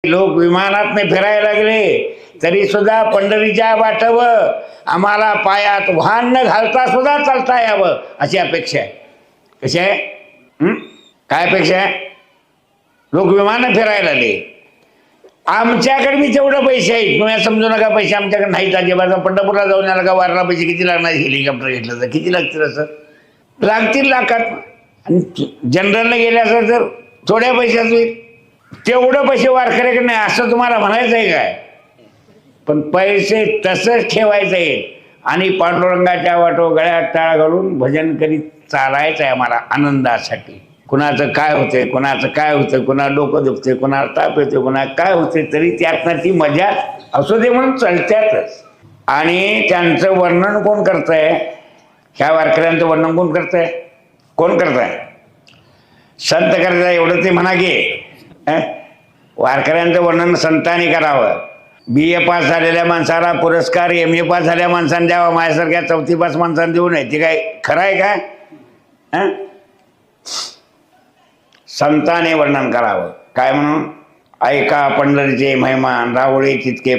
लोक विमानात फिरायला लागले तरी सुद्धा पंढरीच्या वाटवं आम्हाला पायात वाहन न घालता सुद्धा चालता यावं अशी अपेक्षा आहे. कशी आहे? काय अपेक्षा आहे? लोक विमानं फिरायला लागले. आमच्याकडे मी तेवढं पैसे आहेत, तुम्ही समजू नका पैसे आमच्याकडे नाहीत अजिबात. पंढरपूरला जाऊन आला का वारला पैसे किती लागणार? हेलिकॉप्टर घेतलं तर किती लागतील? असं लागतील लाखात. आणि जनरलने गेले असं तर थोड्या पैशात होईल. तेवढं पैसे वारकऱ्याकडे नाही असं तुम्हाला म्हणायचं आहे काय? पण पैसे तसंच ठेवायचं आहे आणि पांडुरंगाच्या वाटो गळ्यात टाळ घालून भजन करीत चालायचं आहे आम्हाला आनंदासाठी. कुणाचं काय होतंय, कुणाचं काय होतं, कुणा डोकं दुखते, कुणाला ताप येते, कुणा काय होते, तरी त्यातनं ती मजा असू दे म्हणून चलत्यातच. आणि त्यांचं वर्णन कोण करतंय? ह्या वारकऱ्यांचं वर्णन कोण करतंय? कोण करताय? संत करताय एवढं ते म्हणा की वारकऱ्यांचं वर्णन संतांनी करावं. BA पास झालेल्या माणसाला पुरस्कार MA पास झालेल्या माणसाने द्यावा, माझ्यासारख्या 4थी पास माणसाने देऊ नये. ते काय खरं आहे का? संतांनी वर्णन करावं. काय म्हणून? ऐका पंढरीचे महिमान रावळे तितके